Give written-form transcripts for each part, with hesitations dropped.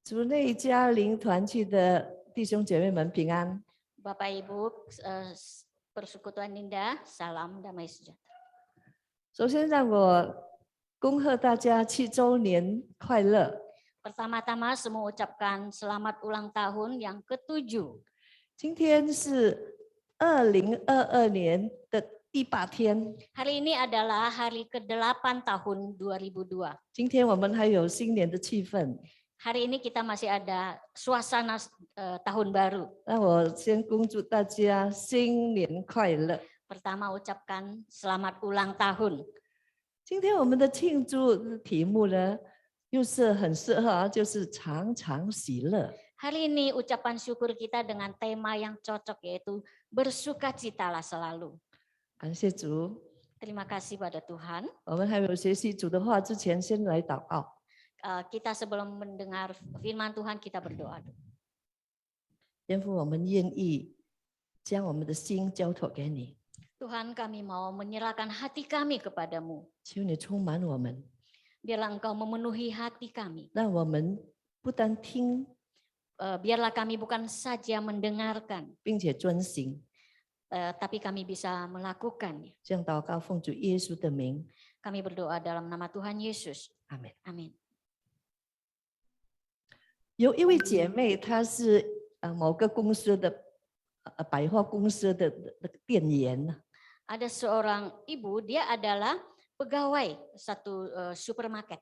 主内家灵团契的弟兄姐妹们平安。 Bapak Ibu Persekutuan Indah, salam damai sejahtera. 首先让我恭贺大家7周年快乐。 Pertama-tama semua ucapkan selamat ulang tahun yang ke-7. 今天是2022年的第8天， Hari ini adalah hari ke-8 tahun 2002. 今天我们还有新年的气氛。 Hari ini kita masih ada suasana tahun baru. 那我先恭祝大家新年快乐。 Pertama ucapkan selamat ulang tahun. 今天我们的庆祝题目呢，又是很适合啊，就是常常喜乐。 Hari ini ucapan syukur kita dengan tema yang cocok, yaitu bersukacitalah selalu. 感谢主。 Terima kasih pada Tuhan. 我们还没有学习主的话之前，先来祷告。 Kita sebelum mendengar firman Tuhan, kita berdoa. 天父，我们愿意将我们的心交托给你， Tuhan, kami mau menyerahkan hati kami kepadamu. 求你充满我们， Biarlah Engkau memenuhi hati kami. 让我们不单听， Biarlah kami bukan saja mendengarkan, 并且遵行。 tapi kami bisa melakukannya. 这样祷告，奉主耶稣的名， Kami berdoa dalam nama Tuhan Yesus. 阿门。 Amin. 有一位姐妹，她是某个公司的百货公司的店员。 Ada seorang ibu, dia adalah pegawai satu supermarket.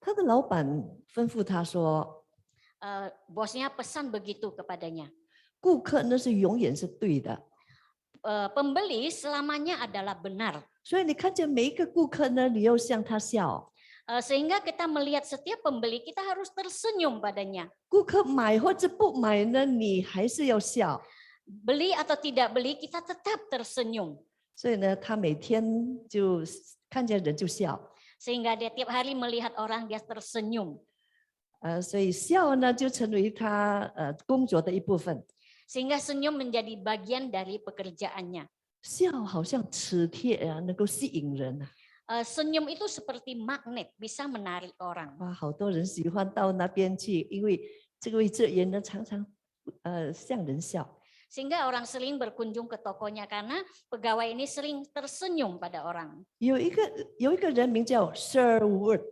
她的老板吩咐她说， Bosnya pesan begitu kepadanya. 顾客那是永远是对的， Pembeli selamanya adalah benar. 所以你看见每一个顾客呢，你要向他笑。 Sehingga kita melihat setiap pembeli, kita harus tersenyum padanya. 顾客买或者不买呢，你还是要笑。 Beli atau tidak beli, kita tetap tersenyum. 所以呢，他每天就看见人就笑。 Sehingga dia tiap hari melihat orang, dia tersenyum. 所以笑呢，就成为他工作的一部分。 Sehingga senyum menjadi bagian dari pekerjaannya. 笑好像磁铁啊，能够吸引人啊。 Senyum itu seperti magnet, bisa menarik orang. 哇，好多人喜欢到那边去，因为这位职员呢常常向人笑。 Sehingga orang sering berkunjung ke tokonya karena pegawai ini sering tersenyum pada orang. 有一个人名叫 Sir Wood，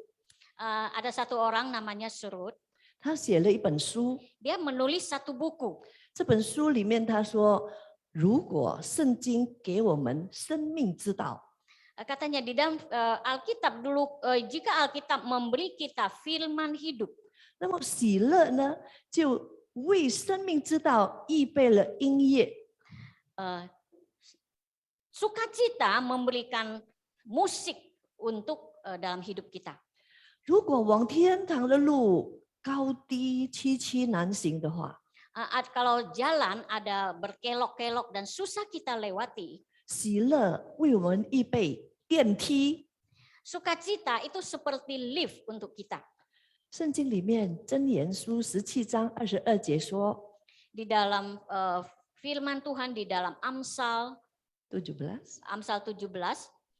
Ada satu orang namanya Surut. 他写了一本书。 Dia menulis satu buku. 这本书里面他说，如果圣经给我们生命之道， Katanya di dalam Alkitab dulu, jika Alkitab memberi kita firman hidup, 那么喜乐呢，就为生命之道预备了音乐。 sukacita memberikan musik untuk dalam hidup kita. 如果往天堂的路高低崎岖难行的话， Kalau jalan ada berkelok-kelok dan susah kita lewati, 喜乐为我们预备电梯。 sukacita itu seperti lift untuk kita. 圣经里面箴言书17章22节说， Di dalam firman Tuhan di dalam Amsal 17 17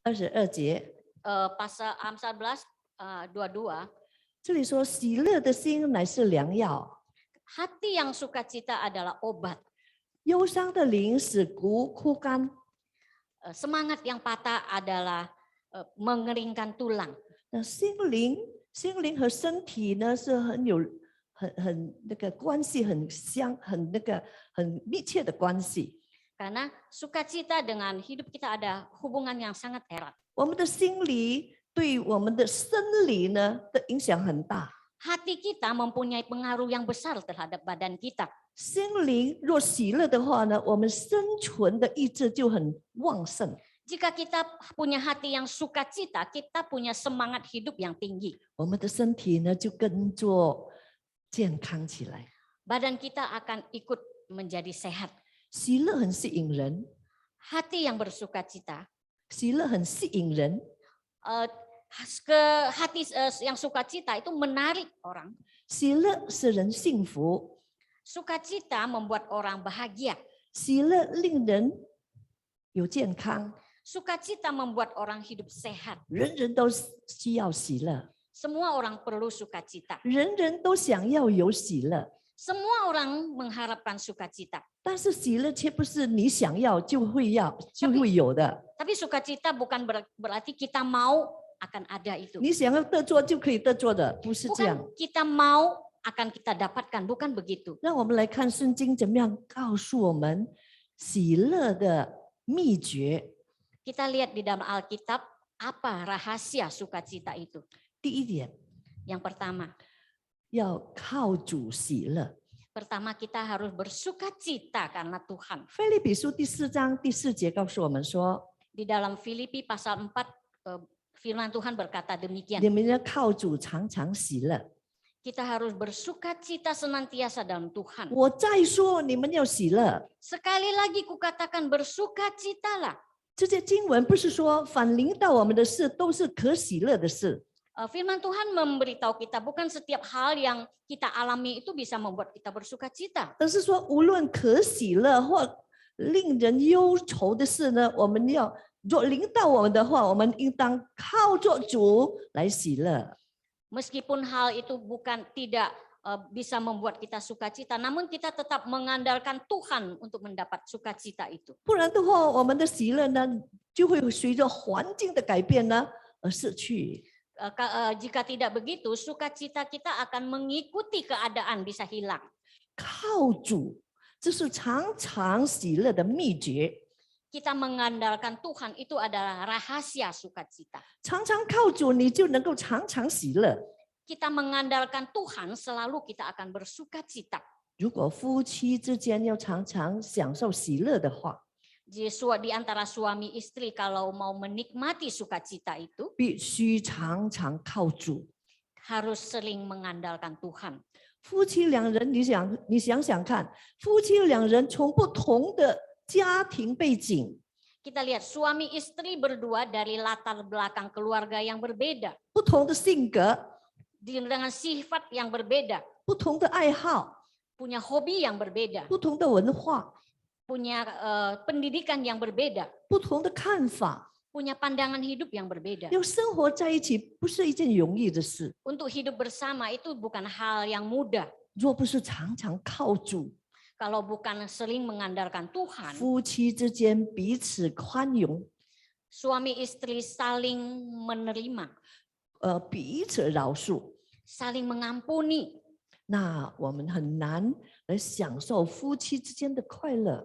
22节， pasal Amsal 11 22, 这里说喜乐的心乃是良药， hati yang sukacita adalah obat. 忧伤的灵使骨枯干。 Semangat yang patah adalah mengeringkan tulang. 那心灵和身体呢是很那个关系很密切的关系。 Karena sukacita dengan hidup kita ada hubungan yang sangat erat. 我们的心理对我们的生理呢的影响很大。 Hati kita mempunyai pengaruh yang besar terhadap badan kita. 心灵若喜乐的话呢，我们生存的意志就很旺盛。 Jika kita punya hati yang sukacita, kita punya semangat hidup yang tinggi. 我们的身体呢就跟着健康起来。 Badan kita akan ikut menjadi sehat. 喜乐很吸引人， Hati yang bersukacita, 喜乐很吸引人。 hati yang sukacita itu menarik orang. 喜乐使人幸福， Sukacita membuat orang bahagia. 喜乐令人有健康。 Sukacita membuat orang hidup sehat. 人人都需要喜乐。Semua orang perlu sukacita. 人人都想要有喜乐， Semua orang mengharapkan sukacita. 但是喜乐却不是你想要就会有的。 Tapi sukacita bukan berarti kita mau akan ada itu. 你想要得着就可以得着的，不是这样。 Bukan kita mau akan kita dapatkan, bukan begitu. 让我们来看圣经怎么样告诉我们喜乐的秘诀。 Kita lihat di dalam Alkitab apa rahasia sukacita itu. 第一点， Yang pertama, 要靠主喜乐。 pertama kita harus bersukacita karena Tuhan. 腓立比书第4章第4节告诉我们说， Di dalam Filipi pasal 4, firman Tuhan berkata 你 demikian. 们要靠主常常喜乐。 Kita harus bersukacita senantiasa dalam Tuhan. 我再说，你们要喜乐。 Sekali lagi kukatakan bersukacitalah. 这些经文不是说反临到我们的事都是可喜乐的事， Firman Tuhan memberitahu kita bukan setiap hal yang kita alami itu bisa membuat kita bersukacita. 而是说无论可喜乐或令人忧愁的事呢，我们要若临到我们的话，我们应当靠着主来喜乐。 Meskipun hal itu tidak bisa membuat kita sukacita, namun kita tetap mengandalkan Tuhan untuk mendapat sukacita itu. 不然的话，我们的喜乐呢，就会随着环境的改变呢而逝去。 Jika tidak begitu, sukacita kita akan mengikuti keadaan bisa hilang. 靠主，这是常常喜乐的秘诀。 Kita mengandalkan Tuhan itu adalah rahasia sukacita. 常常靠主，你就能够常常喜乐。 Kita mengandalkan Tuhan, selalu kita akan bersukacita. 如果夫妻之间要常常享受喜乐的话， Di antara suami istri kalau mau menikmati sukacita itu 必须常常靠主。 harus sering mengandalkan Tuhan. 夫妻两人，你想想看，夫妻两人从不同的家庭背景、 Kita lihat suami istri berdua dari latar belakang keluarga yang berbeda, 不同的性格、 dengan sifat yang berbeda, 不同的爱好、 punya hobi yang berbeda, 不同的文化、 punya pendidikan yang berbeda, 不同的看法， punya pandangan hidup yang berbeda. 要生活在一起不是一件容易的事。 Untuk hidup bersama itu bukan hal yang mudah. 若不是常常靠主， Kalau bukan sering mengandalkan Tuhan, 夫妻之间彼此宽容， suami istri saling menerima, 彼此饶恕， saling mengampuni, 那我们很难来享受夫妻之间的快乐。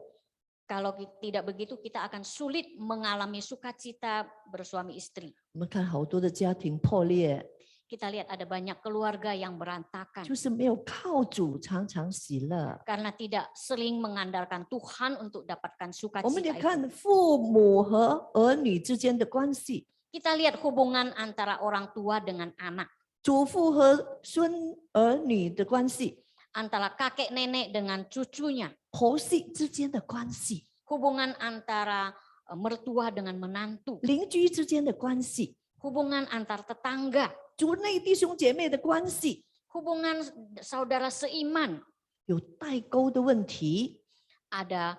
kalau tidak begitu kita akan sulit mengalami sukacita bersuami istri. 我们看好多的家庭破裂， Kita lihat ada banyak keluarga yang berantakan 就是没有靠主常常喜乐。 karena tidak sering mengandalkan Tuhan untuk dapatkan 我们也 sukacita itu. 看父母和儿女之间的关系， Kita lihat hubungan antara orang tua dengan anak, 祖父和孙儿女的关系， antara kakek nenek dengan cucunya, 婆媳之间的关系， hubungan antara mertua dengan menantu, 邻居之间的关系， hubungan antar tetangga, 族内弟兄姐妹的关系， hubungan saudara seiman, 有代沟的问题， ada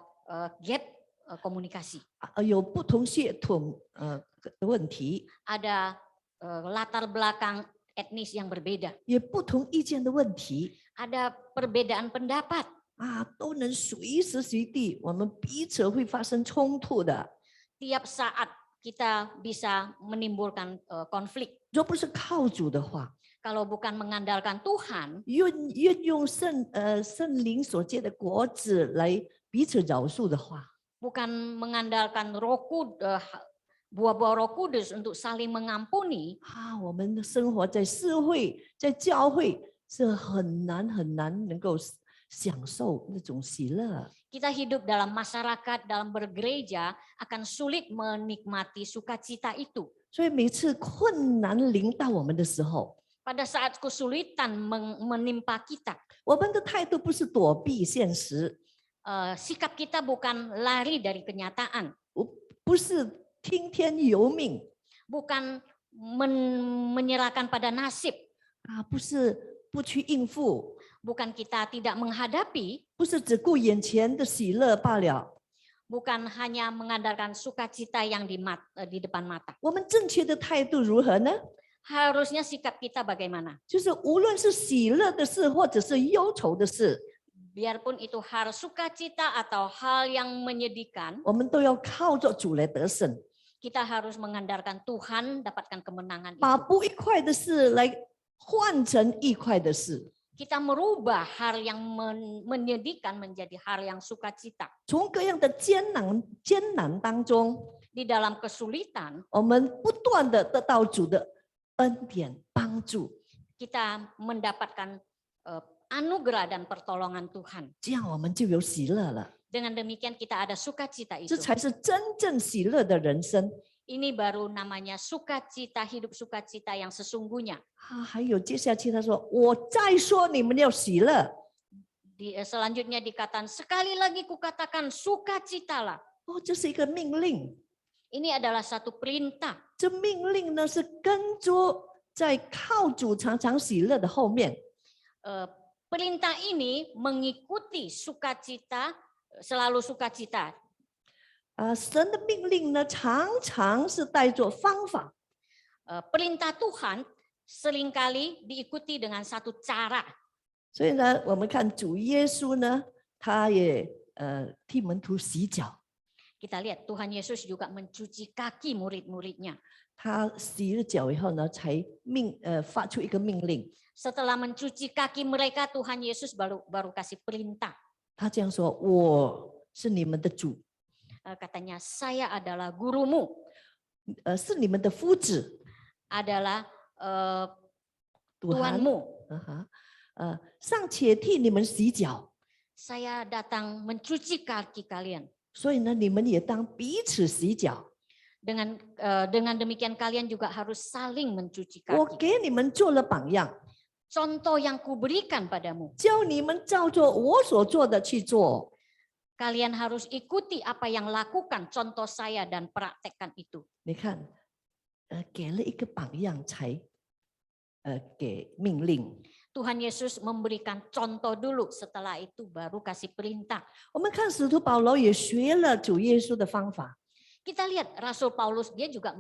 gap komunikasi, 有不同血统的问题， ada latar belakang etnis yang berbeda, 也不同意见的问题 ada perbedaan pendapat. 都能随时随地，我们彼此会发生冲突的。 Tiap saat kita bisa menimbulkan konflik. 若不是靠主的话， Kalau bukan mengandalkan Tuhan, 运用圣灵所结的果子来彼此饶恕的话， bukan mengandalkan buah-buah Roh Kudus untuk saling mengampuni, 我们的生活在社会、在教会是很难能够享受那种喜乐。 kita hidup dalam masyarakat, dalam bergereja akan sulit menikmati sukacita itu. 所以每次困难临到我们的时候， Pada saat kesulitan menimpa kita, 我们的态度不是躲避现实， sikap kita bukan lari dari kenyataan, 不是听天由命 bukan menyerahkan pada nasib, 不是不去应付， bukan kita tidak menghadapi, 不是只顾眼前的喜乐罢了。 bukan hanya mengandalkan sukacita yang di depan mata. 我们正确的态度如何呢？ harusnya sikap kita bagaimana? 就是无论是喜乐的事，或者是忧愁的事， Biarpun itu hal sukacita atau hal yang menyedihkan, 我们都要靠着主来得胜， kita harus mengandalkan Tuhan dapatkan kemenangan 把 itu. 不愉快的事来换成愉快的事， Kita merubah hal yang menyedihkan menjadi hal yang sukacita. 从各样的艰难当中， Di dalam kesulitan, 我们不断的得到主的恩典帮助， kita mendapatkan anugerah dan pertolongan Tuhan. 这样我们就有喜乐了。 Dengan demikian kita ada sukacita 这 itu. 才是真正喜乐的人生。 Ini baru namanya sukacita, hidup sukacita yang sesungguhnya. 还有接下去他说：“我再说你们要喜乐。 Selanjutnya dikatakan, sekali lagi kukatakan sukacitalah. 哦，这是一个命令。 Ini adalah satu perintah. 这命令呢是跟着在靠主常常喜乐的后面。 Perintah ini mengikuti sukacita, selalu sukacita. 神的命令呢常常是带着方法。 Perintah Tuhan seringkali diikuti dengan satu cara. 所以呢，我们看主耶稣呢，他也替门徒洗脚。 Kita lihat Tuhan Yesus juga mencuci kaki murid-muridnya. 他洗了脚以后呢，才发出一个命令。 Setelah mencuci kaki mereka, Tuhan Yesus baru kasih perintah. 他这样说：“我是你们的主， Katanya, saya adalah gurumu, 是你们的夫子， adalah Tuhan Tuhanmu. 尚且替你们洗脚， Saya datang mencuci kaki kalian. 所以呢，你们也当彼此洗脚。 Dengan demikian kalian juga harus saling mencuci 我 kaki. 给你们做了榜样， Contoh yang kuberikan padamu. 叫你们照着我所做的去做。 Kalian harus ikuti apa yang lakukan contoh saya dan praktekkan itu. 你看，给了一个榜样才给命令。 Tuhan Yesus memberikan contoh dulu, setelah itu baru kasih perintah. 我们看使徒保罗也学了主耶稣的方法。 Kita lihat Rasul Paulus, dia juga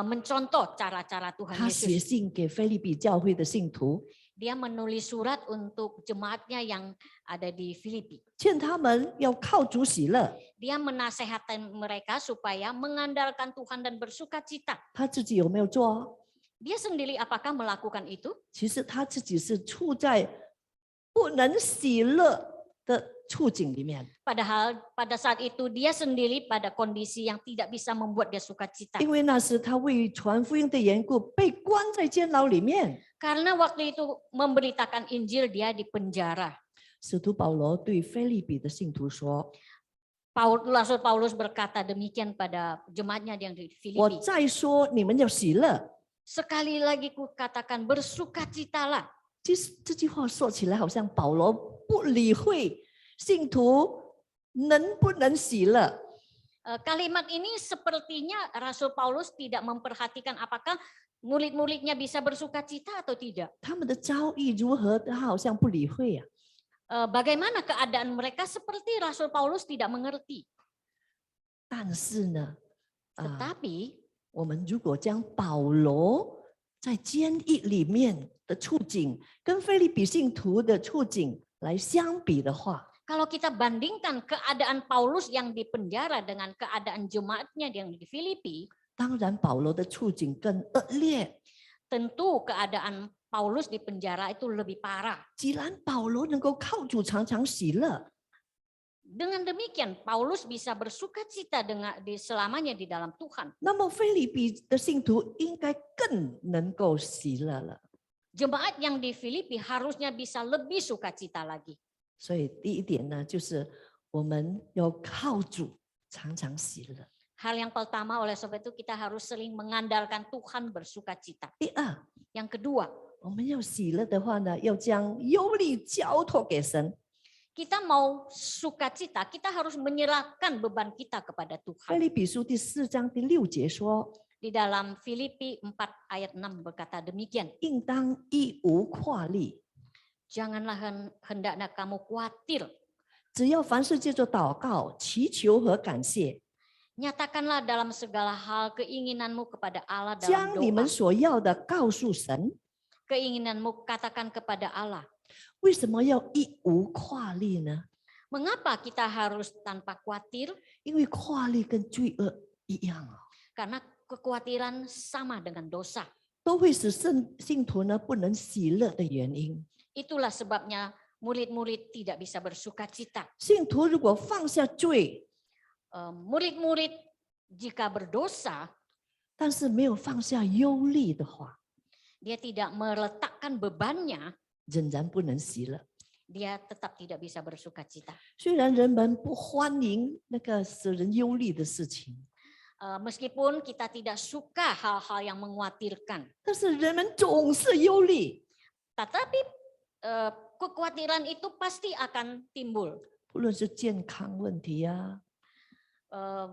mencontoh cara-cara Tuhan 他写 Yesus. 信给腓立比教会的信徒， Dia menulis surat untuk jemaatnya yang ada di Filipi. 劝他们要靠主喜乐。 Dia menasehatkan mereka supaya mengandalkan Tuhan dan bersukacita. 他自己有没有做？ Dia sendiri apakah melakukan itu? 其实他自己是处在不能喜乐的处境里面， Padahal pada saat itu dia sendiri pada kondisi yang tidak bisa membuat dia sukacita. 因为那时他为传福音的缘故被关在监牢里面。 Karena waktu itu memberitakan Injil dia di penjara. 使徒保罗对腓立比的信徒说 Rasul Paulus berkata demikian pada jemaatnya yang di：“ 我 Filipi. 再说你们要喜乐。 Sekali lagi kukatakan bersukacitalah. ” 其实这句话说起来好像保罗不理会信徒能不能喜乐。 Kalimat ini sepertinya Rasul Paulus tidak memperhatikan apakah murid-muridnya bisa bersukacita atau tidak. 他们的遭遇如何，他好像不理会啊。 Bagaimana keadaan mereka seperti Rasul Paulus tidak mengerti. 但是呢， Tetapi 我们如果将保罗在监狱里面的处境跟腓立比信徒的处境来相比的话， kalau kita bandingkan keadaan Paulus yang di penjara dengan keadaan jemaatnya yang di Filipi, 当然保罗的处境更恶劣。 tentu keadaan Paulus di penjara itu lebih parah. 既然保罗能够靠主常常喜乐， Dengan demikian Paulus bisa bersukacita selamanya di dalam Tuhan. 那么腓立比的信徒应该更能够喜乐了。 Jemaat yang di Filipi harusnya bisa lebih sukacita lagi. 所以第一点呢，就是我们要靠主常常喜乐。 Hal yang pertama oleh sebab itu kita harus sering mengandalkan Tuhan bersukacita. 第二， Yang kedua, 我们要喜乐的话呢，要将忧虑交托给神。 kita mau sukacita, kita harus menyerahkan beban kita kepada 腓 Tuhan. 立比书第4章第6节说： Di dalam Filipi 4 ayat 6 berkata demikian. 应当一无挂虑， Janganlah hendaknya kamu khawatir. 只要凡事借着祷告、祈求和感谢， Nyatakanlah dalam segala hal keinginanmu kepada Allah dalam 将你们 doa. 所要的告诉神。 Keinginanmu katakan kepada Allah. 为什么要一无跨力呢？ Mengapa kita harus tanpa khawatir? 因为跨力跟罪恶一样啊， Karena kekhawatiran sama dengan dosa. 都会使信徒呢不能喜乐的原因。 Itulah sebabnya murid-murid tidak bisa bersuka cita. 信徒如果放下罪， Murid-murid jika berdosa, 但是没有放下忧虑的话， dia tidak meletakkan bebannya, 仍然不能喜乐。 dia tetap tidak bisa bersuka cita. 虽然人们不欢迎那个使人忧虑的事情， Meskipun kita tidak suka hal-hal yang mengkhawatirkan, 但是人们总是忧虑， tetapi kekhawatiran itu pasti akan timbul. 不论是健康问题啊，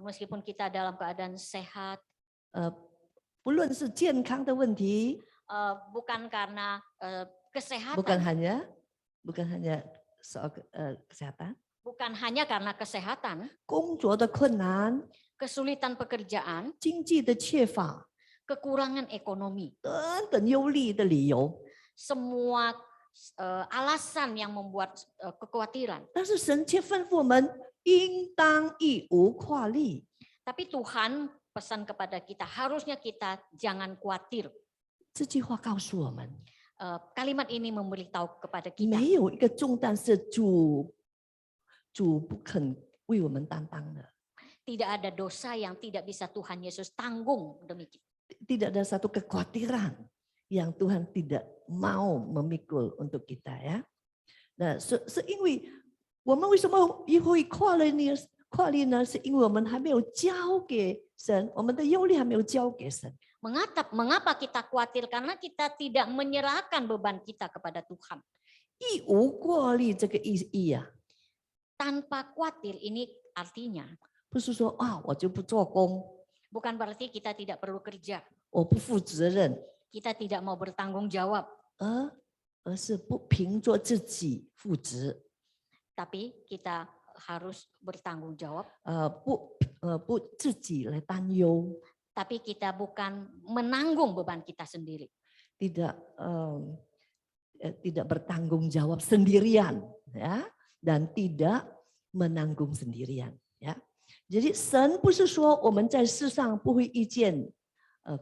Meskipun kita dalam keadaan sehat, 不论是健康的问题， bukan karena 不kan kesehatan, hanya soal kesehatan， bukan hanya karena kesehatan, 工作的困难、 kesulitan pekerjaan, 经济的缺乏 kekurangan ekonomi, 等等忧虑的理由， semua alasan yang membuat kekhawatiran. 但是神却吩咐我们应当一无跨力。 Tapi Tuhan pesan kepada kita, harusnya kita jangan khawatir. 这句话告诉我们， Kalimat ini memberitahu kepada kita, 没有一个重担是主不肯为我们担当的， tidak ada dosa yang tidak bisa Tuhan Yesus tanggung demikian. tidak ada satu kekhawatiran yang Tuhan tidak mau memikul untuk kita ya. Nah, 是因为我们为什么会跨力呢？是因为我们还没有交给神，我们的忧虑还没有交给神。 Mengapa kita khawatir? Karena kita tidak menyerahkan beban kita kepada Tuhan. 一无过力这个意义啊， Tanpa khawatir ini artinya 不是说啊我就不做工， bukan berarti kita tidak perlu kerja, 我不负责任， kita tidak mau bertanggung jawab, 而是不凭着自己负责， tapi kita harus bertanggung jawab. 不自己来担忧， Tapi kita bukan menanggung beban kita sendiri. tidak bertanggung jawab sendirian ya, dan tidak menanggung sendirian ya. Jadi 神不是说我们在世上不会遇见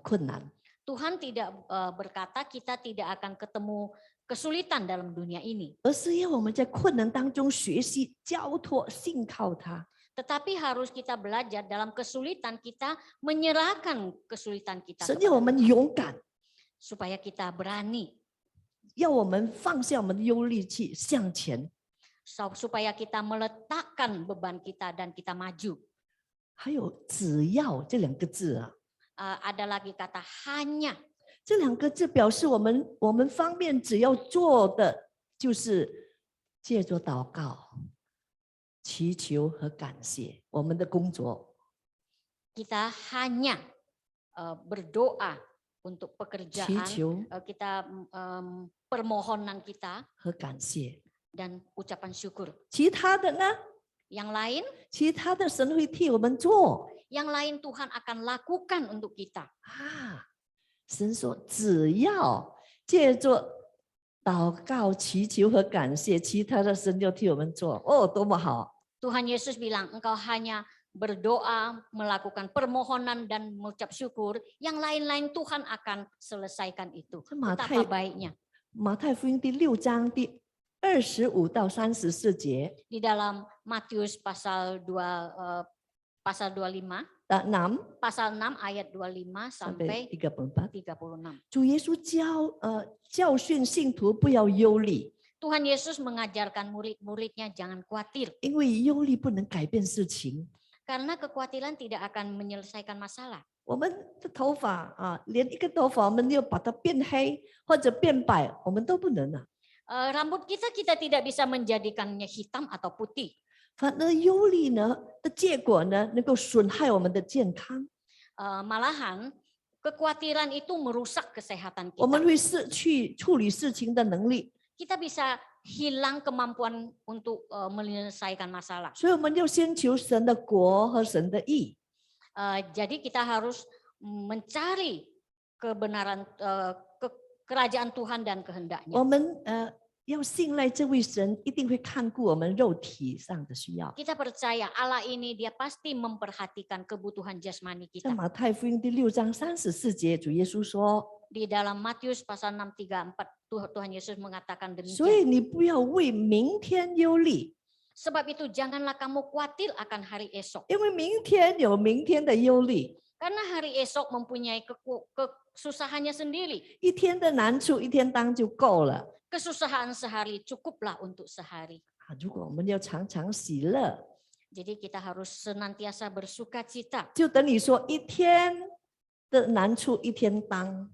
困难， Tuhan tidak berkata kita tidak akan ketemu kesulitan dalam dunia ini. 而是要我们在困难当中学习交托信靠他。 Tetapi harus kita belajar dalam kesulitan kita menyerahkan kesulitan kita 神要我们 kepada Tuhan, 勇敢， supaya kita berani, 要我们放下我们的忧虑去向前。 supaya kita meletakkan beban kita dan kita maju. 还有只要这两个字啊， Ada lagi kata hanya. 这两个字表示我们方面只要做的就是借着祷告、祈求和感谢我们的工作。 Kita hanya berdoa untuk 祈 pekerjaan, 求 kita permohonan kita 和感谢， dan ucapan syukur. 其他的呢？ Yang lain, 其他的神会替我们做 yang lain Tuhan akan lakukan untuk kita. 啊！神说，只要借着祷告、祈求和感谢，其他的神就替我们做。哦，多么好！ Tuhan Yesus bilang, engkau hanya berdoa, melakukan permohonan dan mengucap syukur, yang lain-lain Tuhan akan selesaikan itu. Betapa baiknya. 马太福音第6章第25到34节。 Di dalam Matius pasal 25, 6 pasal 6 ayat 25 sampai 34， 36. 主耶稣教训信徒不要忧虑， Tuhan Yesus mengajarkan murid-muridnya jangan khawatir, 因为忧虑不能改变事情。 karena kekhawatiran tidak akan menyelesaikan masalah. 我们的头发啊，连一个头发我们要把它变黑或者变白，我们都不能啊。 Rambut kita tidak bisa menjadikannya hitam atau putih. 反而忧虑呢的结果呢，能够损害我们的健康， Malahan kekhawatiran itu merusak kesehatan 我们 kita. 会失去处理事情的能力， Kita bisa hilang kemampuan untuk menyelesaikan masalah. 所以我们要先求神的国和神的义。Jadi kita harus mencari kebenaran kerajaan Tuhan dan 我 kehendaknya. 们要信赖这位神，一定会看顾我们肉体上的需要。 Kita percaya Allah ini dia pasti memperhatikan kebutuhan jasmani 在 kita. 马太福音第6章34节，主耶稣说 Di dalam Matius pasal 6:34 Tuhan Yesus mengatakan：“ 所以 demikian. 你不要为明天忧虑， Sebab itu janganlah kamu khawatir akan hari esok. 因为明天有明天的忧虑， Karena hari esok mempunyai kesusahannya sendiri. 一天的难处一天当就够了。 Kesusahan sehari cukuplah untuk sehari. 如果我们要常常喜乐， Jadi kita harus senantiasa bersuka cita. 就等你说一天的难处一天当。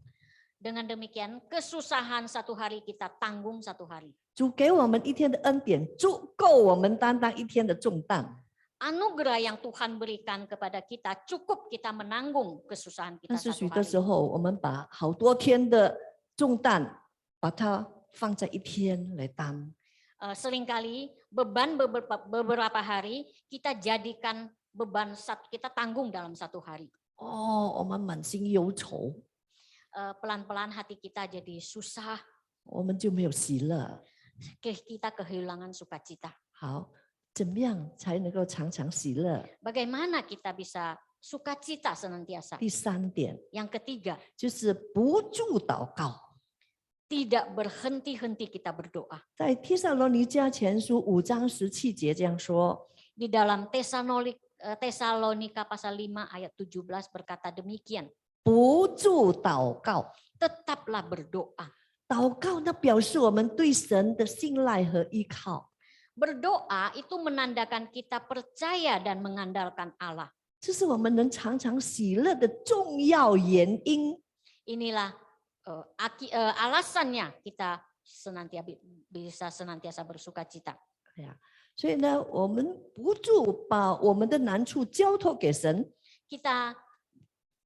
Dengan demikian kesusahan satu hari kita tanggung satu hari. 主给我们一天的恩典，足够我们担当一天的重担。 Anugerah yang Tuhan berikan kepada kita cukup kita menanggung kesusahan 但 kita 是许 satu 多时 hari. 候，我们把好多天的重担，把它放在一天来担。 Seringkali beban beberapa hari kita jadikan beban kita tanggung dalam satu hari. 哦，我们满心忧愁， Pelan-pelan hati kita jadi susah, 我们就没有喜乐。 kita kehilangan sukacita. 好，怎么样才能够常常喜乐？ Bagaimana kita bisa sukacita senantiasa? 第3点 Yang ketiga, 就是不住祷告。 tidak berhenti-henti kita berdoa. 在帖撒罗尼迦前书5章17节这样说： Di dalam Tesalonika pasal 5 ayat 17 berkata demikian. 不住祷告。 Tetaplah berdoa. 祷告那表示我们对神的信赖和依靠， Berdoa itu menandakan kita percaya dan mengandalkan Allah. 这是我们能常常喜乐的重要原因。 Inilah alasannya kita bisa senantiasa bersuka cita. 所以呢，我们不住把我们的难处交托给神， Kita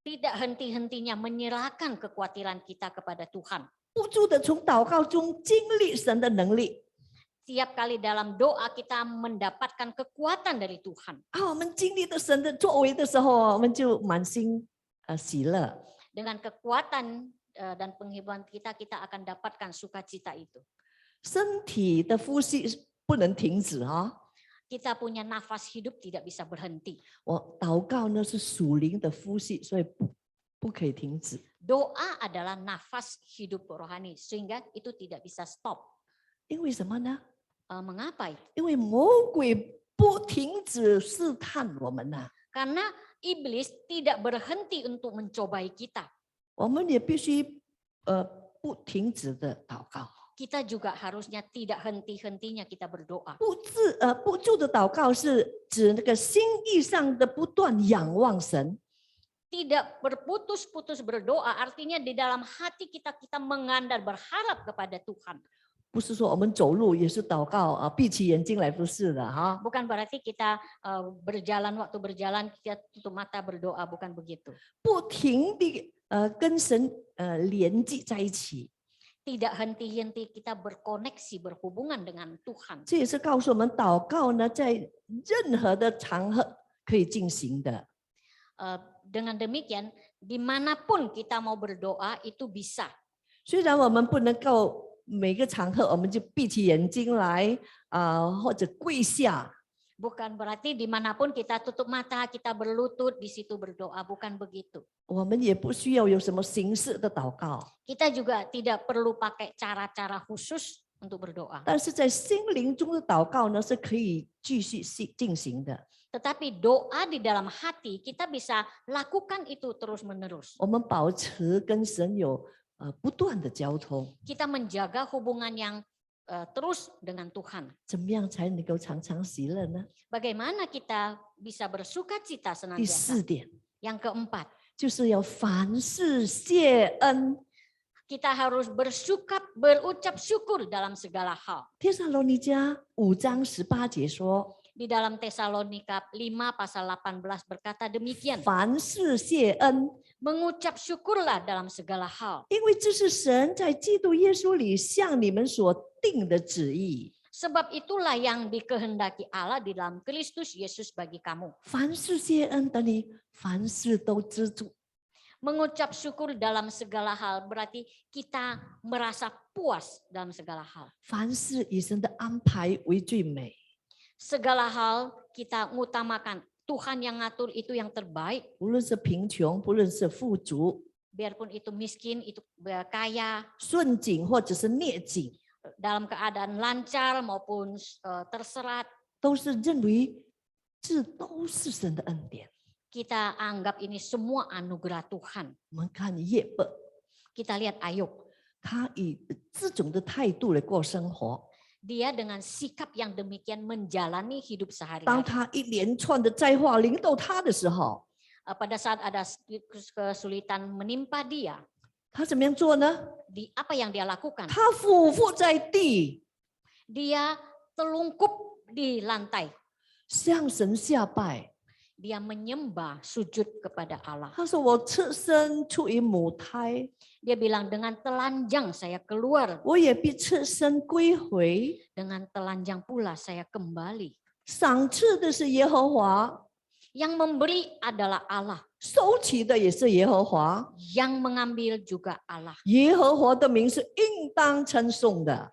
tidak henti-hentinya menyerahkan kekhawatiran kita kepada Tuhan. 不住的从祷告中经历神的能力。 Tiap kali dalam doa kita mendapatkan kekuatan dari Tuhan. 我们经历的神的作为的时候，我们就满心喜乐。 Dengan kekuatan dan penghiburan kita akan dapatkan sukacita itu. 身体的呼吸不能停止啊！ Kita punya nafas hidup tidak bisa berhenti. 我祷告呢是属灵的呼吸，所以不可以停止。 Doa adalah nafas hidup rohani sehingga itu tidak bisa stop. 因为什么呢？ Mengapa? 因为魔鬼不停止试探我们呐、 Karena iblis tidak berhenti untuk mencobai kita. 我们也必须不停止的祷告。 Kita juga harusnya tidak henti-hentinya kita berdoa. 不住的祷告是指那个心意上的不断仰望神。 Tidak berputus-putus berdoa artinya di dalam hati kita mengandal berharap kepada Tuhan. 不是说我们走路也是祷告啊，闭起眼睛来，不是的哈。 Bukan berarti kita waktu berjalan kita tutup mata berdoa, bukan begitu. 不停地跟神连接在一起。 Tidak henti-henti kita berkoneksi, berhubungan dengan Tuhan. 这也是告诉我们，祷告呢，在任何的场合可以进行的。 Dengan demikian, dimanapun kita mau berdoa itu bisa. 虽然我们不能够每个场合我们就闭起眼睛来或者跪下。 Bukan berarti dimanapun kita tutup mata, kita berlutut di situ berdoa, bukan begitu. 我们也不需要有什么形式的祷告， Kita juga tidak perlu pakai cara-cara khusus untuk berdoa. 但是在心灵中的祷告呢，是可以继续进行的。 Tetapi doa di dalam hati kita bisa lakukan itu terus-menerus. 我们保持跟神有不断的交通， Kita menjaga hubungan yang terus dengan Tuhan. 怎么样才能够常常喜乐呢？ Bagaimana kita bisa bersuka cita 第 senantiasa? 4点 Yang keempat, 就是要凡事谢恩。 kita harus berucap syukur dalam segala hal. 帖撒罗尼迦5章18节说 Di dalam Tesalonika 5 pasal 18 berkata demikian. 凡事谢恩， Mengucap syukurlah dalam segala hal. 因为这是神在基督耶稣里向你们所定的旨意。Sebab itulah yang dikehendaki Allah di dalam Kristus Yesus bagi kamu. 凡事谢恩，等于凡事都知足。 Mengucap syukur dalam segala hal berarti kita merasa puas dalam segala hal. 凡事以神的安排为最美。 Segala hal kita mengutamakan Tuhan yang ngatur itu yang terbaik. 无论是贫穷，不论是富足， Biarpun itu miskin, itu kaya, 顺境或者是逆境， dalam keadaan lancar maupun terserat, 都是认为这都是神的恩典。 kita anggap ini semua anugerah Tuhan. 我们看耶伯， Kita lihat Ayub, 他以这种的态度来过生活。 dia dengan sikap yang demikian menjalani hidup 当 sehari-hari. 他一连串的灾祸临到他的时候， Pada saat ada kesulitan menimpa dia, 他怎么样做呢？ apa yang dia lakukan? 他俯伏在地， Dia telungkup di lantai. 向神下拜。 Dia menyembah sujud kepada Allah. 他说：“我赤身出于母胎， Dia bilang dengan telanjang saya keluar, 我也必赤身归回。 dengan telanjang pula saya kembali. 赏赐的是耶和华， Yang memberi adalah Allah, 收起的也是耶和华。 yang mengambil juga Allah. 耶和华的名是应当称颂的。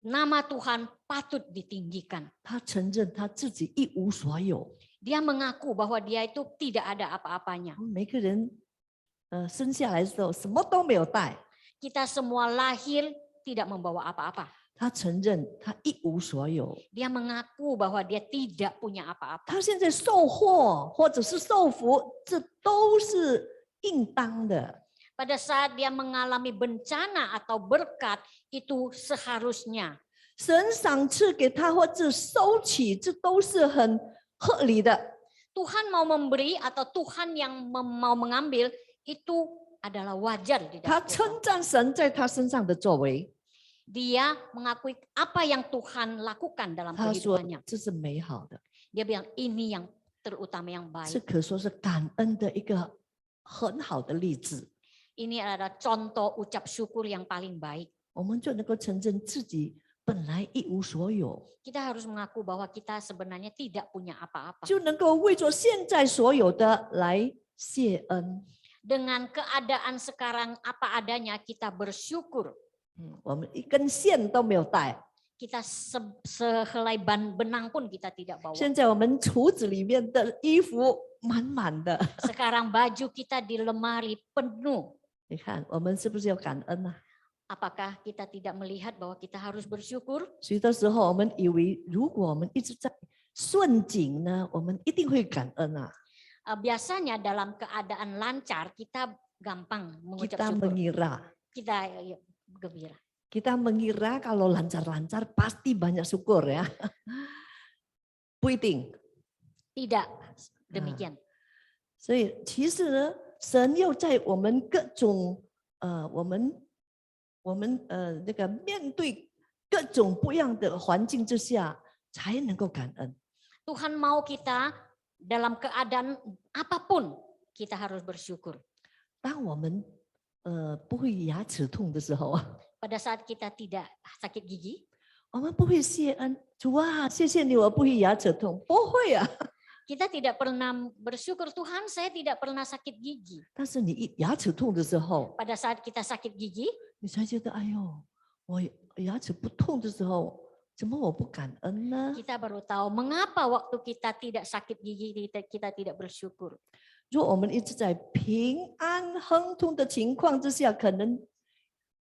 Nama Tuhan patut ditinggikan. 他承认他自己一无所有。 Dia mengaku bahwa dia itu tidak ada apa-apanya. 我们每个人，生下来的时候什么都没有带。 Kita semua lahir tidak membawa apa-apa. 他承认他一无所有。 Dia mengaku bahwa dia tidak punya apa-apa. 他现在受祸或者是受福，这都是应当的。 Pada saat dia mengalami bencana atau berkat, itu seharusnya. 神赏赐给他或者收起，这都是很合理的。 Tuhan mau memberi atau Tuhan yang mau mengambil, itu adalah wajar di 他 dalam 称 Tuhan. 赞神在他身上的作为， Dia mengakui apa yang Tuhan lakukan dalam 他说 kehidupannya. 这是美好的， Dia bilang ini yang terutama yang 这 baik. 可说是感恩的一个很好的例子。 Ini adalah contoh ucap syukur yang paling baik. 我们就能够承认自己本来一无所有， Kita harus mengaku bahwa kita sebenarnya tidak punya apa-apa. 就能够为着现在所有的来谢恩。 Dengan keadaan sekarang apa adanya, kita bersyukur. 我们一根线都没有带， Kita sehelai benang pun kita tidak bawa. 现在我们橱子里面的衣服满满的。 Sekarang baju kita di lemari penuh. 你看，我们是不是要感恩啊？ Apakah kita tidak melihat bahwa kita harus bersyukur? 许多时候我们以为，如果我们一直在顺境呢，我们一定会感恩啊。 Biasanya dalam keadaan lancar kita gampang mengucap Kita syukur. mengira, Kita gembira. kita mengira kalau lancar-lancar pasti banyak syukur ya. 不一定。 Tidak demikian. 所以其实呢，神要在我们各种那个面对各种不一样的环境之下，才能够感恩。 Tuhan mau kita dalam keadaan apapun kita harus bersyukur. 当我们不会牙齿痛的时候， Pada saat kita tidak sakit gigi, 我们不会谢恩，主啊，谢谢你，我不会牙齿痛，不会啊。 kita tidak pernah bersyukur, Tuhan saya tidak pernah sakit gigi. 但是你一牙齿痛的时候， Pada saat kita sakit gigi, 你才觉得，哎呦，我牙齿不痛的时候，怎么我不感恩呢？ kita baru tahu mengapa waktu kita tidak sakit gigi kita tidak bersyukur. 如果我们一直在平安亨通的情况之下，可能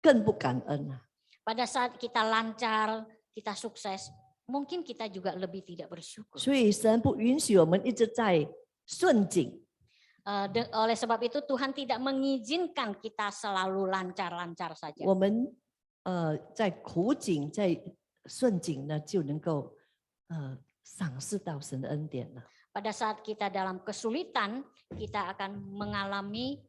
更不感恩啊。 Pada saat kita lancar, kita sukses, mungkin kita juga lebih tidak bersyukur. 所以神不允许我们一直在顺境， Oleh sebab itu Tuhan tidak mengizinkan kita selalu lancar-lancar saja. 我们在苦境、在顺境呢，就能够赏识到神的恩典了。 Pada saat kita dalam kesulitan, kita akan mengalami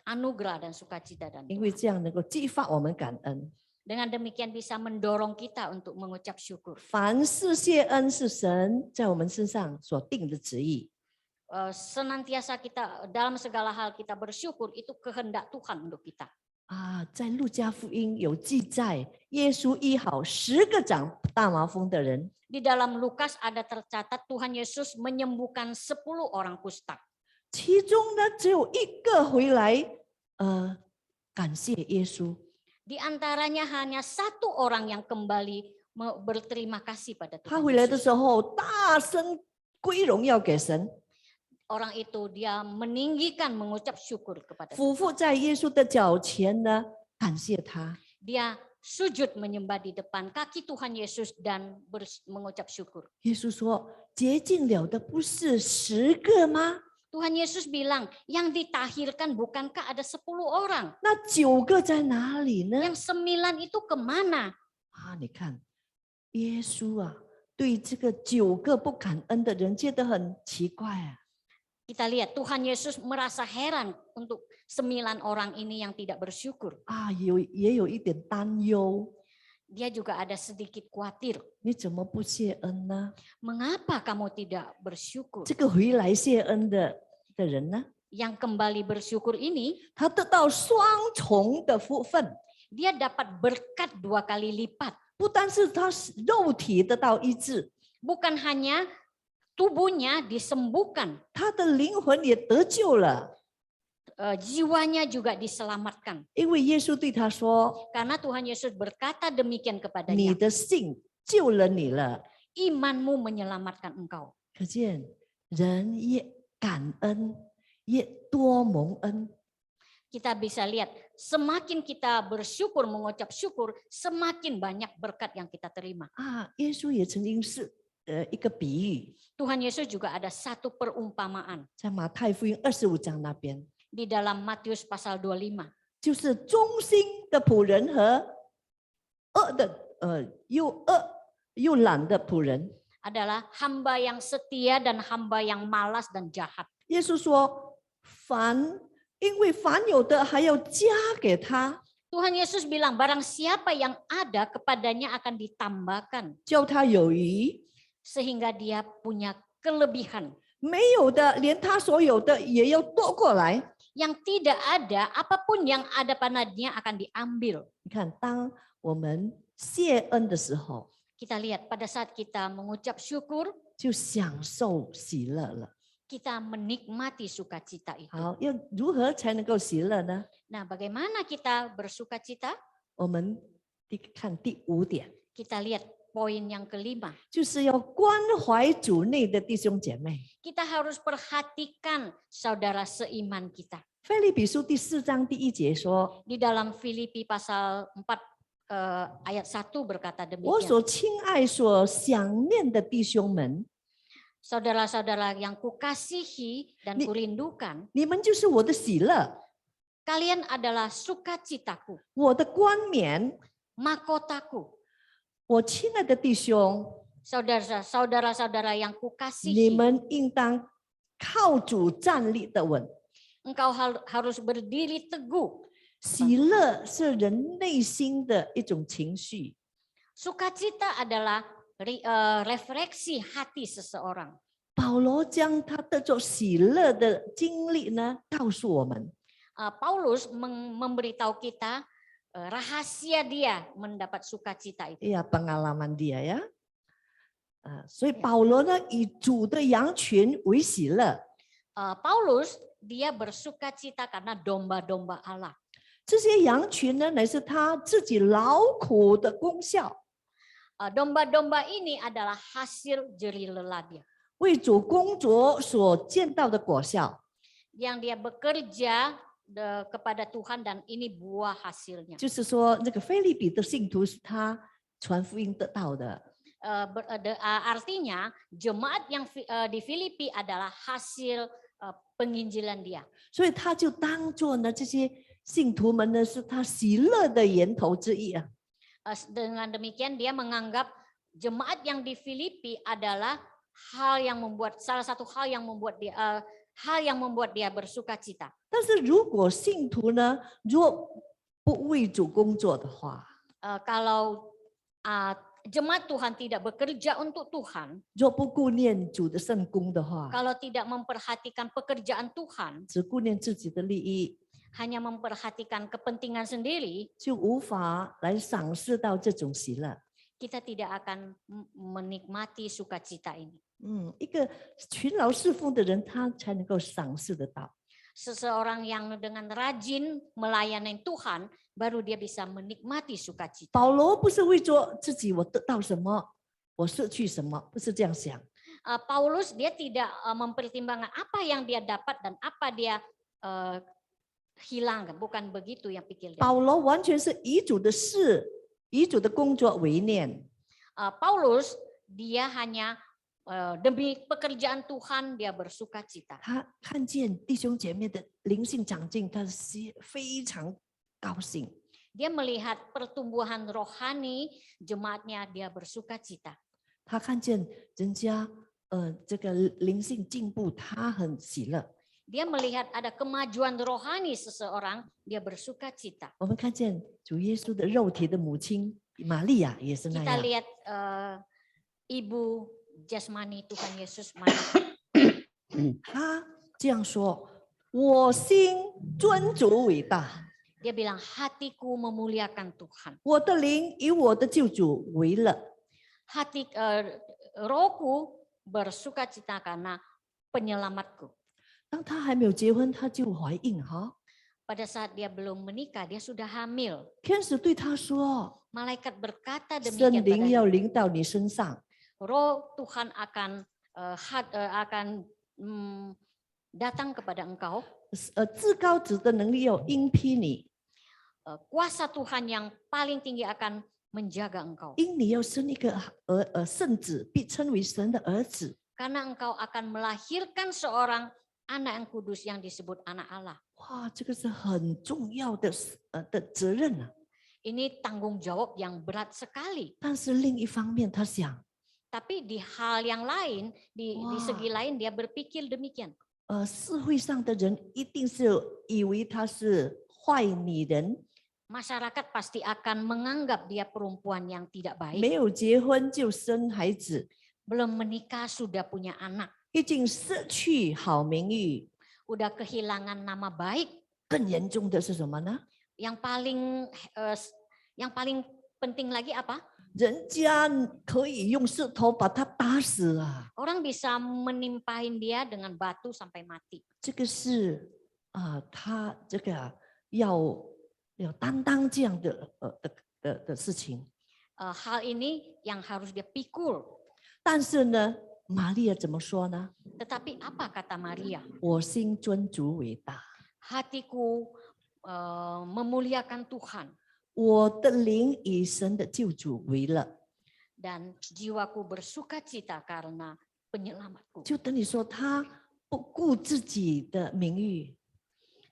anugerah dan sukacita dan 因为 Tuhan. 这样能够激发我们感恩。 Dengan demikian bisa mendorong kita untuk mengucap syukur. 凡事谢恩是神在我们身上所定的旨意。 Senantiasa kita dalam segala hal kita bersyukur, itu kehendak Tuhan untuk kita. 在路加福音有记载，耶稣医好10个大麻风的人， Di dalam Lukas ada tercatat Tuhan Yesus menyembuhkan 10 orang kusta. 其中呢只有一个回来，感谢耶稣。 Di antaranya hanya 1 orang yang kembali berterima kasih pada 他 Tuhan 回来的 Yesus. 时候，大声归荣耀给神， Orang itu dia meninggikan mengucap syukur kepada 俯 Tuhan. 伏在耶稣的脚前呢，感谢他。 Dia sujud menyembah di depan kaki Tuhan Yesus dan mengucap syukur. 耶稣说：“洁净了的不是10个吗？ Tuhan Yesus bilang, yang ditahirkan bukankah ada 10 orang? 那9个在哪里呢？” Yang 9 itu kemana? 啊，你看，耶稣啊，对这个9个不感恩的人觉得很奇怪啊。 Kita lihat Tuhan Yesus merasa heran untuk 9 orang ini yang tidak bersyukur. 啊，也有一点担忧， Dia juga ada sedikit khawatir. 你怎么不谢恩呢？ Mengapa kamu tidak bersyukur? 这个回来谢恩的人呢， Yang kembali bersyukur ini, 他得到双重的福分， dia dapat berkat 2 kali lipat. 不单是他肉体得到医治， Bukan hanya tubuhnya disembuhkan, 他的灵魂也得救了， jiwanya juga diselamatkan. 因为耶稣对他说 Karena Tuhan Yesus berkata demikian：“ 你 kepadanya, 的信救了你了。” imanmu menyelamatkan engkau. 可见人越感恩，越多蒙恩。 Kita bisa lihat, semakin kita bersyukur, mengucap syukur, semakin banyak berkat yang kita terima. 啊，耶稣也曾经是一个比喻， Tuhan Yesus juga ada satu perumpamaan 在马太福音25章那边， di dalam Matius pasal 25. 就是忠心的仆人和又恶又懒的仆人。 Adalah hamba yang setia dan hamba yang malas dan jahat. 耶稣说：“因为凡有的还要加给他， Tuhan Yesus bilang, barang siapa yang ada kepadanya akan ditambahkan. 叫他有余； Sehingga dia punya kelebihan. 没有的，连他所有的也要夺过来。” Yang tidak ada, apapun yang ada padanya akan diambil. 你看，当我们谢恩的时候， Kita lihat pada saat kita mengucap syukur, 就享受喜乐了。 kita menikmati sukacita itu. 好，要如何才能够喜乐呢？ Nah, bagaimana kita bersukacita? 我们看第5点， Kita lihat poin yang kelima. 就是要关怀主内的弟兄姐妹。 Kita harus perhatikan saudara seiman kita. 腓立比书第4章第1节说 Di dalam Filipi pasal 4 ayat 1 berkata：“ 我 demikian. 所亲爱、所想念的弟兄们， Saudara-saudara yang kukasihi dan Ni- kurindukan, 你们就是我的喜乐， kalian adalah sukacitaku, 我的冠冕。 mahkotaku. 我亲爱的弟兄， Saudara-saudara yang 你 kukasihi, 们应当靠主站立的稳。 engkau harus berdiri teguh. 喜乐是人内心的一种情绪， Sukacita adalah refleksi hati seseorang. 保罗将他得着喜乐的经历呢，告诉我们。 Paulus memberitahu kita rahasia dia mendapat sukacita itu. Ya, pengalaman dia ya. 所以保罗呢，以主的羊群为喜乐。 Paulus dia bersukacita karena domba-domba Allah. 这些羊群呢，乃是他自己劳苦的功效， Domba-domba ini adalah hasil jerih lelah dia. 为主工作所见到的果效。 Yang dia bekerja kepada Tuhan dan ini buah hasilnya. 就是说，那个腓立比的信徒是他传福音得到的。 Artinya jemaat yang di Filipi adalah hasil penginjilan dia. 所以他就当作呢这些信徒们呢是他喜乐的源头之一啊。 Dengan demikian dia menganggap jemaat yang di Filipi adalah salah satu hal yang membuat dia bersukacita. 但是如果信徒呢，若不为主工作的话， Kalau jemaat Tuhan tidak bekerja untuk Tuhan, 若不顾念主的圣功的话， kalau tidak memperhatikan pekerjaan Tuhan, 只顾念自己的利益， hanya memperhatikan kepentingan sendiri, 就无法来赏识到这种喜乐。kita tidak akan menikmati sukacita ini. 一个勤劳侍奉的人，他才能够赏识得到。 Seseorang yang dengan rajin melayani Tuhan, baru dia bisa menikmati sukacita. 保罗不是为着自己我得到什么，我失去什么，不是这样想。 Paulus dia tidak mempertimbangkan apa yang dia dapat dan apa dia hilang, bukan begitu yang pikir dia. 保罗完全是以主的事、以主的工作为念。 Paulus dia hanya demi pekerjaan Tuhan dia bersuka cita. 他看见弟兄姐妹的灵性长进，他非常高兴。 Dia melihat pertumbuhan rohani jemaatnya, dia bersuka cita. 他看见人家这个灵性进步，他很喜乐。 Dia melihat ada kemajuan rohani seseorang, dia bersuka cita. 我们看见主耶稣的肉体的母亲玛利亚也是那 Kita 样。 lihat ibu jasmani Tuhan Yesus Maria. 他这样说：“我心尊主伟大， Dia bilang hatiku memuliakan Tuhan. 我的灵以我的救主为乐。 Hati rohku bersuka cita karena penyelamatku. ”当他还没有结婚，他就怀孕哈。 Pada saat dia belum menikah, dia sudah hamil. 天使对他说 Malaikat berkata：“ 圣 demikian 灵 padanya. 要临到你身上， Roh Tuhan akan datang kepada engkau. 至高者的能力要应披你， Kuasa Tuhan yang paling tinggi akan menjaga engkau. 因你要生一个圣子，必称为神的儿子。 Karena engkau akan melahirkan seorang anak yang kudus yang disebut anak Allah. 哇，这个是很重要的责任啊！ Ini tanggung jawab yang berat sekali. 但是另一方面，他想， Tapi di hal yang lain, di segi lain dia berpikir demikian. 社会上的人一定是以为他是坏女人， Masyarakat pasti akan menganggap dia perempuan yang tidak baik. 没有结婚就生孩子， Belum menikah sudah punya anak. 已经失去好名誉。 Udah kehilangan nama baik. 更严重的是什么呢？ Yang paling penting lagi apa? 人家可以用石头把他打死啊！ Orang bisa menimpahin dia dengan batu sampai mati. 这个是他这个要担当这样的事情。 Hal ini yang harus dia pikul. 但是呢，玛利亚怎么说呢？ Tetapi apa kata Maria? 我心尊主伟大， Hatiku memuliakan Tuhan 我的灵以神的救主为乐。 dan jiwaku bersuka cita karena penyelamatku. 就等于说，他不顾自己的名誉，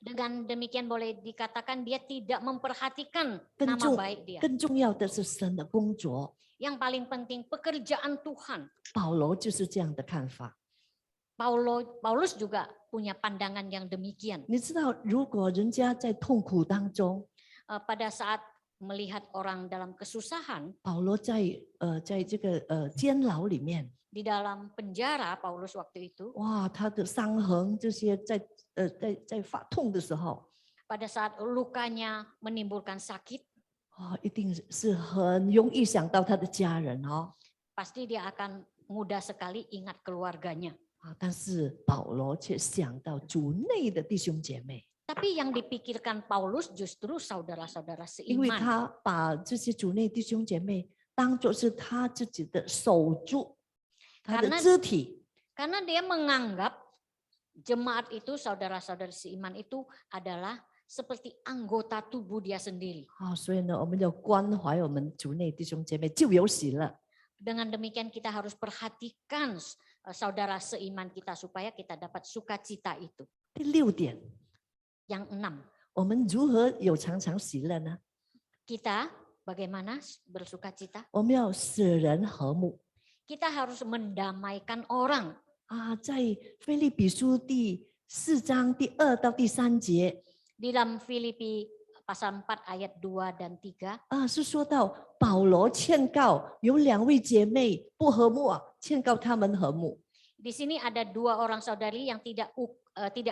Dengan demikian boleh dikatakan dia tidak memperhatikan 更 nama 重 baik dia. 更重要的是神的工作。 Yang paling penting pekerjaan Tuhan. 保罗就是这样的看法。 Paulus juga punya pandangan yang demikian. 你知道，如果人家在痛苦当中， Pada saat melihat orang dalam kesusahan, 保罗在这个监牢里面， di dalam penjara Paulus waktu itu, 哇，他的伤痕这些在发痛的时候， pada saat lukanya menimbulkan sakit, 一定是很容易想到他的家人哦。 pasti dia akan mudah sekali ingat keluarganya. 但是保罗却想到主内的弟兄姐妹， Tapi yang dipikirkan Paulus justru saudara-saudara 因为 seiman. 他把这些主内弟兄姐妹当作是他自己的手足，他的肢体。 Karena dia menganggap jemaat itu, saudara-saudara seiman itu adalah seperti anggota tubuh dia sendiri. 所以呢，我们要关怀我们主内弟兄姐妹，就有喜乐。 Dengan demikian kita harus perhatikan saudara seiman kita supaya kita dapat sukacita itu. 第6点， Yang 6, 我们如何有常常喜乐呢？ kita bagaimana bersukacita? 我们要使人和睦。 Kita harus mendamaikan orang. 在腓立比书第4章第2到第3节， Di dalam Filipi pasal 4 ayat 2 dan 3, 是说到保罗劝告有2位姐妹不和睦劝告他们和睦。 di sini ada 2 orang saudari yang tidak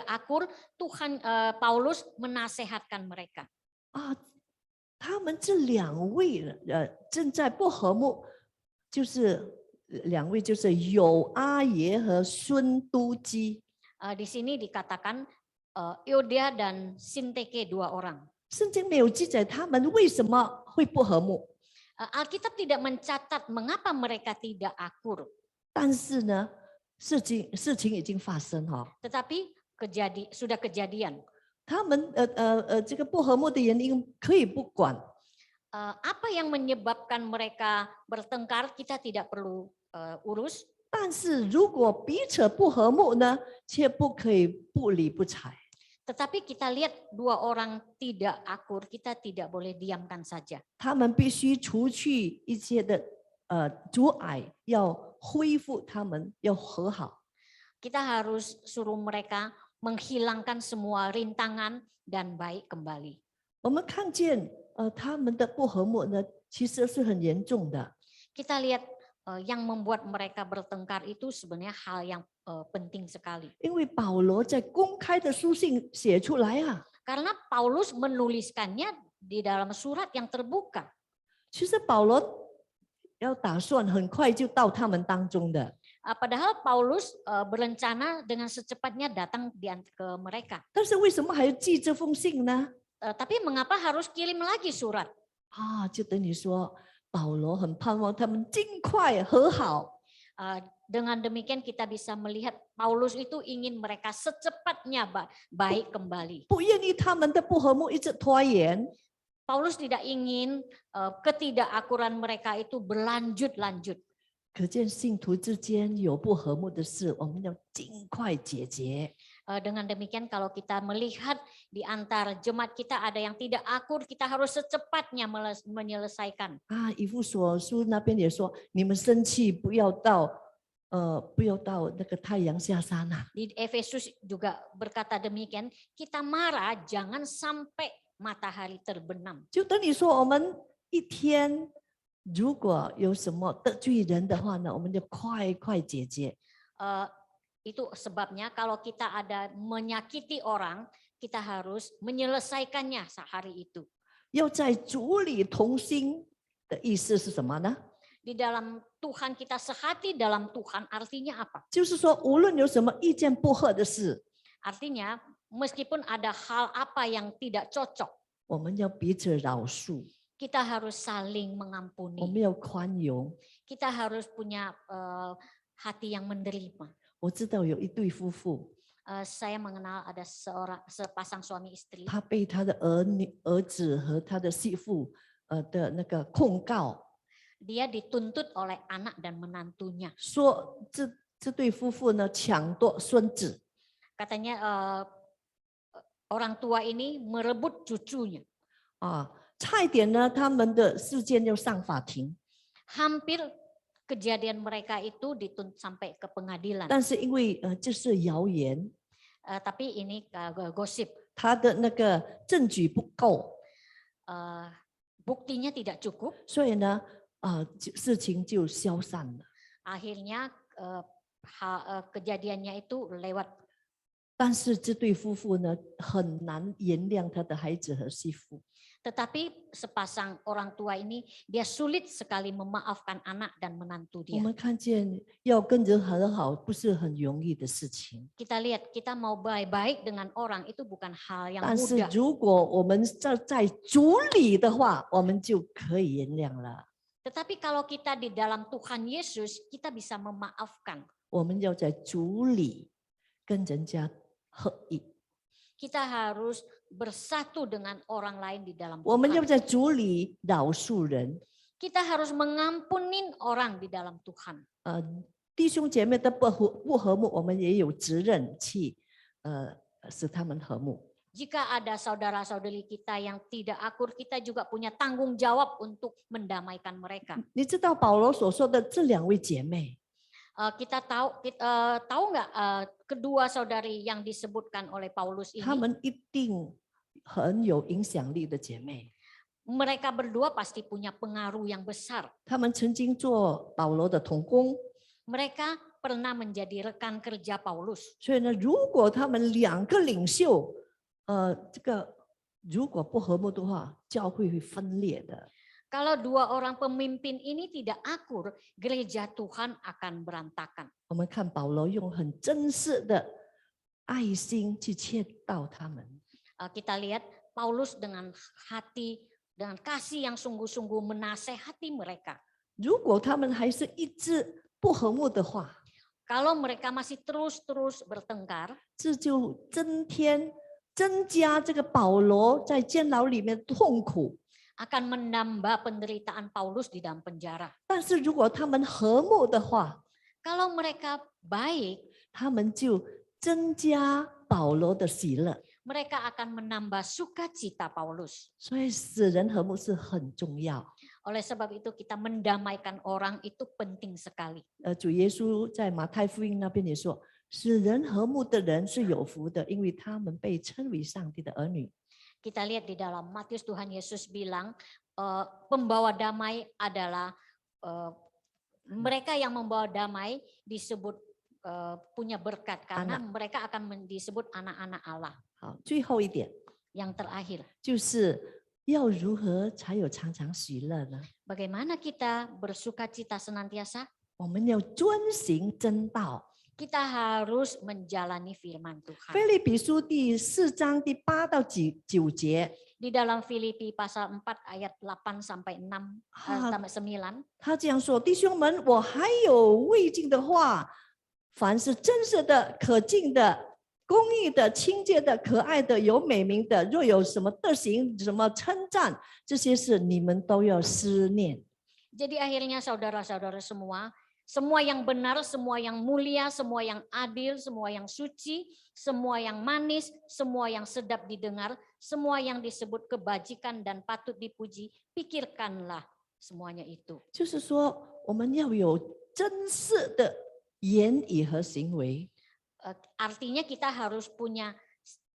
akur. Tuhan Paulus menasehatkan mereka. 他们们这两位正在不和睦，就是两位就是有阿耶和孙都基。 Di sini dikatakan Yodia dan Sinteke 2 orang. 圣经没有记载他们为什么会不和睦， Alkitab tidak mencatat mengapa mereka tidak akur. 但是呢，事情已经发生哈。 Tetapi sudah kejadian. 他们这个不和睦的原因可以不管， Apa yang menyebabkan mereka bertengkar kita tidak perlu urus. 但是如果彼此不和睦呢，却不可以不理不睬。 Tetapi kita lihat 2 orang tidak akur, kita tidak boleh diamkan saja. 他们必须除去一切的阻碍，要恢复他们，要和好。 Kita harus suruh mereka menghilangkan semua rintangan dan baik kembali. 我们看见他们的不和睦呢，其实是很严重的。 Kita lihat yang membuat mereka bertengkar itu sebenarnya hal yang penting sekali. 因为保罗在公开的书信写出来啊， Karena Paulus menuliskannya di dalam surat yang terbuka. 其实保罗要打算很快就到他们当中的， Padahal Paulus berencana dengan secepatnya datang ke mereka. 但是为什么还要寄这封信呢？ Tapi mengapa harus kirim lagi surat? 啊，就等于说保罗很盼望他们尽快和好。 Dengan demikian kita bisa melihat Paulus itu ingin mereka secepatnya baik kembali. 不愿意他们的不和睦一直拖延。 Paulus tidak ingin ketidakakuran mereka itu berlanjut-lanjut. 可见信徒之间有不和睦的事，我们要尽快解决。 Dengan demikian kalau kita melihat di antara jemaat kita ada yang tidak akur, kita harus secepatnya menyelesaikan. 啊，以弗所书那边也说，你们生气不要到那个太阳下山啊。 Di Efesus juga berkata demikian, kita marah jangan sampai matahari terbenam. 就等于说，我们一天如果有什么得罪人的话呢，我们就快快解决。 Itu sebabnya kalau kita ada menyakiti orang, kita harus menyelesaikannya sehari itu. 要在主里同心的意思是什么呢？ Di dalam Tuhan kita sehati dalam Tuhan artinya apa? 就是说，无论有什么意见不合的事， Artinya meskipun ada hal apa yang tidak cocok, 我们要彼此饶恕， kita harus saling 我 mengampuni. 们要宽容。 Kita harus punya hati yang menerima. 我知道有一对夫妇， Saya mengenal ada sepasang suami istri. 他被他的儿子和他的媳妇的那个控告， Dia dituntut oleh anak dan menantunya. 说这对夫妇呢抢夺孙子。 Katanya orang tua ini merebut cucunya. 啊，差一点呢，他们的事件要上法庭， Hampir kejadian mereka itu dituntut sampai ke pengadilan. 但是因为这是谣言， Tapi ini gosip. 他的那个证据不够， Buktinya tidak cukup. 所以呢，事情就消散了。 Akhirnya kejadiannya itu lewat. 但是这对夫妇呢，很难原谅他的孩子和媳妇。 Tetapi sepasang orang tua ini dia sulit sekali memaafkan anak dan menantu 我 dia. 们看见要跟人和好不是很容易的事情， Kita lihat kita mau baik-baik dengan orang itu bukan hal yang 但是 mudah. 如果我们在主里的话，我们就可以原谅了。 Tetapi kalau kita di dalam Tuhan Yesus, kita bisa memaafkan. 我们要在主里跟人家合一， Kita harus bersatu dengan orang lain di dalam 我们要 Tuhan. 在主里饶恕人。 Kita harus mengampunin orang di dalam Tuhan. 弟兄姐妹的不和睦，我们也有责任去使他们和睦。 Jika ada saudara-saudari kita yang tidak akur, kita juga punya tanggung jawab untuk mendamaikan mereka. 你知道保罗所说的这两位姐妹， Kita tahu nggak kedua saudari yang disebutkan oleh Paulus 她 ini? 们一定很有影响力的姐妹。 Mereka berdua pasti punya pengaruh yang besar. 她们曾经做保罗的同工， Mereka pernah menjadi rekan kerja Paulus. 所以呢，如果他们两个领袖，这个如果不和睦的话，教会会分裂的。 Kalau dua orang pemimpin ini tidak akur, gereja Tuhan akan berantakan. 我们看保罗用很真实的爱心去劝导他们。 Kita lihat Paulus dengan hati, dengan kasih yang sungguh-sungguh menasehati mereka. 如果他们还是一直不和睦的话， Kalau mereka masih terus-terus bertengkar, 这就增加这个保罗在监牢里面的痛苦。 akan menambah penderitaan Paulus di dalam penjara. 但是如果他们和睦的话， Kalau mereka baik, 他们就增加保罗的喜乐。 mereka akan menambah sukacita Paulus. 所以使人和睦是很重要。 Oleh sebab itu kita mendamaikan orang itu penting sekali. 主耶稣在马太福音那边也说，使人和睦的人是有福的，因为他们被称为上帝的儿女。 Kita lihat di dalam Matius Tuhan Yesus bilang pembawa damai adalah mereka yang membawa damai disebut punya berkat karena mereka akan disebut anak-anak Allah. 好，最后一点 Yang terakhir, 就是要如何才有常常喜乐呢？ bagaimana kita bersukacita senantiasa? 我们要遵行真道。 Kita harus menjalani firman Tuhan. 腓立比书第4章第8到9节， Di dalam Filipi pasal 4 ayat 8 sampai 6 sampai 9. 他这样说：弟兄们，我还有未尽的话，凡是真实的、可敬的、公义的、清洁的、可爱的、有美名的，若有什么德行、什么称赞，这些事你们都要思念。 Jadi akhirnya saudara-saudara semua yang benar, semua yang mulia, semua yang adil, semua yang suci, semua yang manis, semua yang sedap didengar, semua yang disebut kebajikan dan patut dipuji, pikirkanlah semuanya itu. 就是说，我们要有真实的言语和行为。 Artinya kita harus punya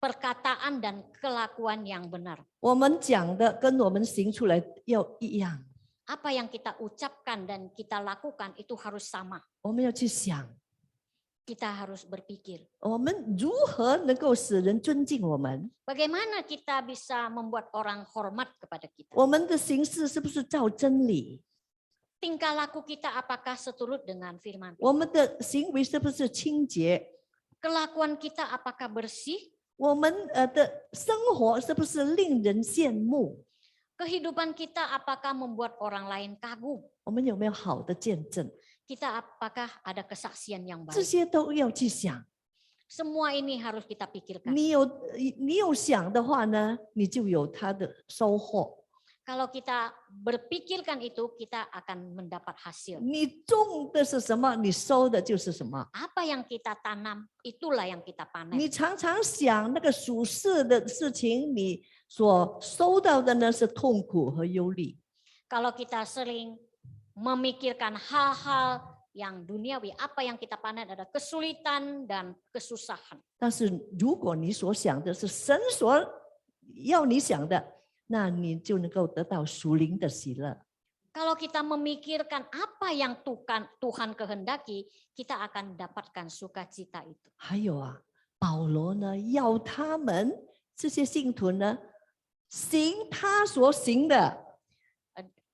perkataan dan kelakuan yang benar. 我们讲的跟我们行出来要一样。 Apa yang kita ucapkan dan kita lakukan itu harus sama. 我们要去想， Kita harus berpikir. 我们如何能够使人尊敬我们？ Bagaimana kita bisa membuat orang hormat kepada kita? 我们的行事是不是照真理？ Tingkah laku kita apakah seturut dengan firman Tuhan? 我们的行为是不是清洁？ Kelakuan kita apakah bersih? 我们的生活是不是令人羡慕？ Kehidupan kita apakah membuat orang lain kagum? 我们有没有好的见证？ Kita apakah ada kesaksian yang 这 baik? 些都要去想。 Semua ini harus kita pikirkan. 你有想的话呢，你就有他的收获。 Kalau kita berpikirkan itu, kita akan mendapat hasil. 你种的是什么，你收的就是什么。 Apa yang kita tanam, itulah yang kita panen. 你常常想那个属世的事情，你所收到的呢是痛苦和忧虑。 Kalau kita sering memikirkan hal-hal yang duniawi, apa yang kita panen ada kesulitan dan kesusahan. 但是如果你所想的是神所要你想的，那你就能够得到属灵的喜乐。 Kalau kita memikirkan apa yang Tuhan kehendaki, kita akan dapatkan sukacita itu. 还有啊，保罗呢要他们这些信徒呢行他所行的。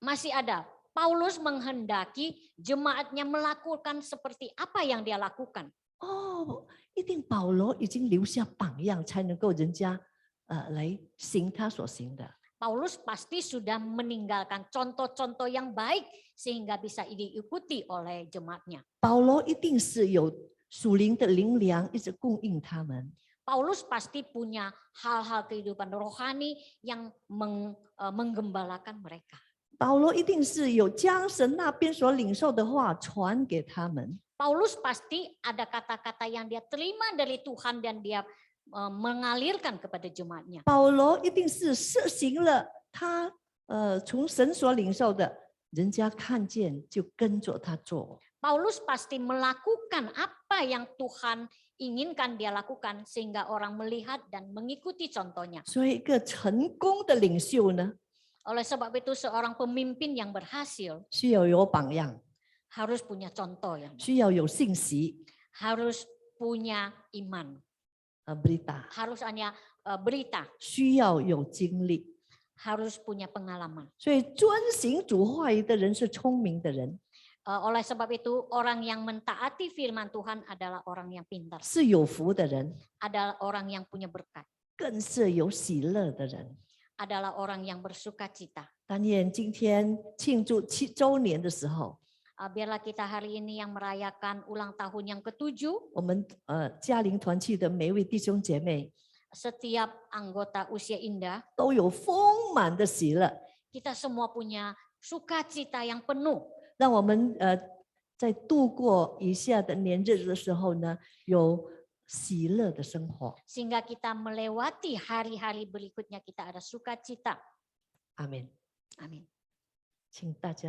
Masih ada, Paulus menghendaki jemaatnya melakukan seperti apa yang dia lakukan. 哦，一定保罗已经留下榜样，才能够人家来行他所行的。 Paulus pasti sudah meninggalkan contoh-contoh yang baik sehingga bisa diikuti oleh jemaatnya. 保罗一定是有属灵的灵粮，一直供应他们。 Paulus pasti punya hal-hal kehidupan rohani yang menggembalakan mereka. 保罗一定是有将神那边所领受的话传给他们。 Paulus pasti ada kata-kata yang dia terima dari Tuhan dan dia mengalirkan kepada jemaatnya. 保罗一定是实行了他从神所领受的，人家看见就跟着他做。 Paulus pasti melakukan apa yang Tuhan inginkan dia lakukan sehingga orang melihat dan mengikuti contohnya. 所以一个成功的领袖呢， Oleh sebab itu seorang pemimpin yang berhasil 需要有榜样， harus punya contoh yang baik, 需要有信息。 harus punya iman. berita， harus hanya berita, 需要有经历。 harus punya pengalaman. 所以遵行主话语的人是聪明的人， Oleh sebab itu orang yang mentaati firman Tuhan adalah orang yang pintar, 是有福的人， adalah orang yang punya berkat, 更是有喜乐的人。 adalah orang yang bersuka cita. 但愿今天庆祝7周年的时候， Biarlah kita hari ini yang merayakan ulang tahun yang ke-7, 我们嘉陵团契的每一位弟兄姐妹 setiap anggota usia indah, 都有丰满的喜乐， kita semua punya sukacita yang penuh. 让我们在度过以下的年日的时候呢，有喜乐的生活。 Sehingga kita melewati hari-hari berikutnya kita ada sukacita. 阿门。 Amin. 请大家。